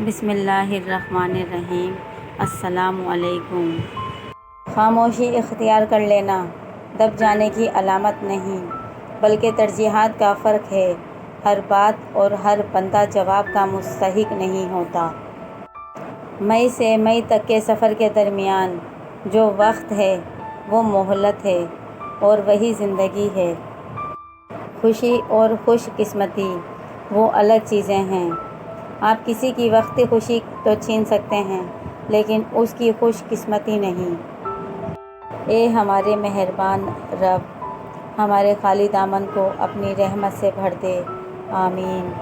بسم اللہ الرحمن الرحیم۔ السلام علیکم۔ خاموشی اختیار کر لینا دب جانے کی علامت نہیں بلکہ ترجیحات کا فرق ہے۔ ہر بات اور ہر بندہ جواب کا مستحق نہیں ہوتا۔ مئی سے مئی تک کے سفر کے درمیان جو وقت ہے وہ مہلت ہے اور وہی زندگی ہے۔ خوشی اور خوش قسمتی وہ الگ چیزیں ہیں۔ آپ کسی کی وقتی خوشی تو چھین سکتے ہیں لیکن اس کی خوش قسمتی نہیں۔ اے ہمارے مہربان رب، ہمارے خالی دامن کو اپنی رحمت سے بھر دے، آمین۔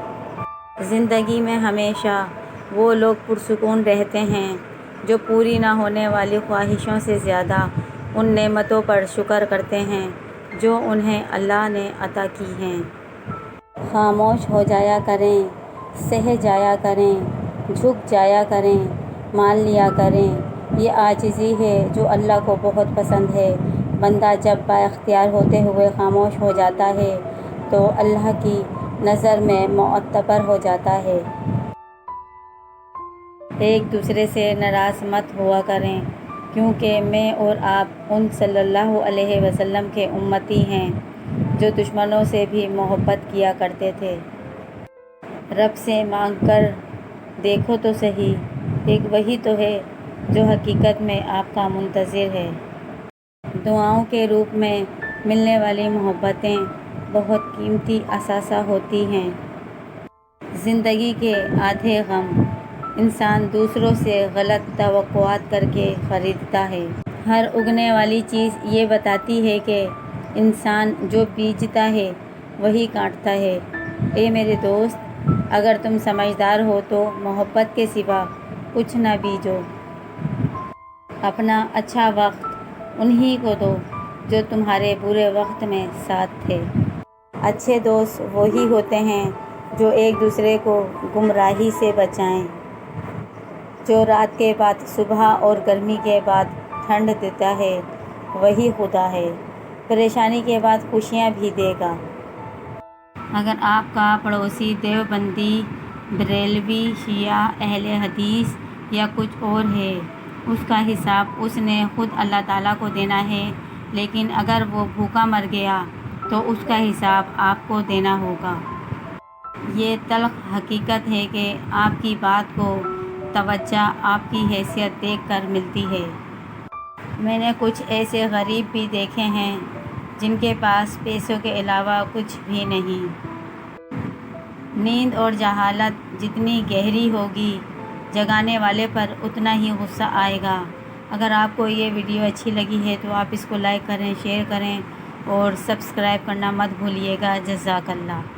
زندگی میں ہمیشہ وہ لوگ پرسکون رہتے ہیں جو پوری نہ ہونے والی خواہشوں سے زیادہ ان نعمتوں پر شکر کرتے ہیں جو انہیں اللہ نے عطا کی ہیں۔ خاموش ہو جایا کریں، سہ جایا کریں، جھک جایا کریں، مان لیا کریں۔ یہ عاجزی ہے جو اللہ کو بہت پسند ہے۔ بندہ جب با اختیار ہوتے ہوئے خاموش ہو جاتا ہے تو اللہ کی نظر میں معتبر ہو جاتا ہے۔ ایک دوسرے سے ناراض مت ہوا کریں کیونکہ میں اور آپ ان صلی اللہ علیہ وسلم کے امتی ہیں جو دشمنوں سے بھی محبت کیا کرتے تھے۔ رب سے مانگ کر دیکھو تو صحیح، ایک وہی تو ہے جو حقیقت میں آپ کا منتظر ہے۔ دعاؤں کے روپ میں ملنے والی محبتیں بہت قیمتی اثاثہ ہوتی ہیں۔ زندگی کے آدھے غم انسان دوسروں سے غلط توقعات کر کے خریدتا ہے۔ ہر اگنے والی چیز یہ بتاتی ہے کہ انسان جو بیجتا ہے وہی کاٹتا ہے۔ اے میرے دوست، اگر تم سمجھدار ہو تو محبت کے سوا کچھ نہ بیجو۔ اپنا اچھا وقت انہی کو دو جو تمہارے برے وقت میں ساتھ تھے۔ اچھے دوست وہی ہوتے ہیں جو ایک دوسرے کو گمراہی سے بچائیں۔ جو رات کے بعد صبح اور گرمی کے بعد ٹھنڈ دیتا ہے وہی خدا ہے۔ پریشانی کے بعد خوشیاں بھی دے گا۔ اگر آپ کا پڑوسی دیوبندی، بریلوی، شیعہ، اہل حدیث یا کچھ اور ہے، اس کا حساب اس نے خود اللہ تعالیٰ کو دینا ہے، لیکن اگر وہ بھوکا مر گیا تو اس کا حساب آپ کو دینا ہوگا۔ یہ تلخ حقیقت ہے کہ آپ کی بات کو توجہ آپ کی حیثیت دیکھ کر ملتی ہے۔ میں نے کچھ ایسے غریب بھی دیکھے ہیں جن کے پاس پیسوں کے علاوہ کچھ بھی نہیں۔ نیند اور جہالت جتنی گہری ہوگی جگانے والے پر اتنا ہی غصہ آئے گا۔ اگر آپ کو یہ ویڈیو اچھی لگی ہے تو آپ اس کو لائک کریں، شیئر کریں اور سبسکرائب کرنا مت بھولیے گا۔ جزاک اللہ۔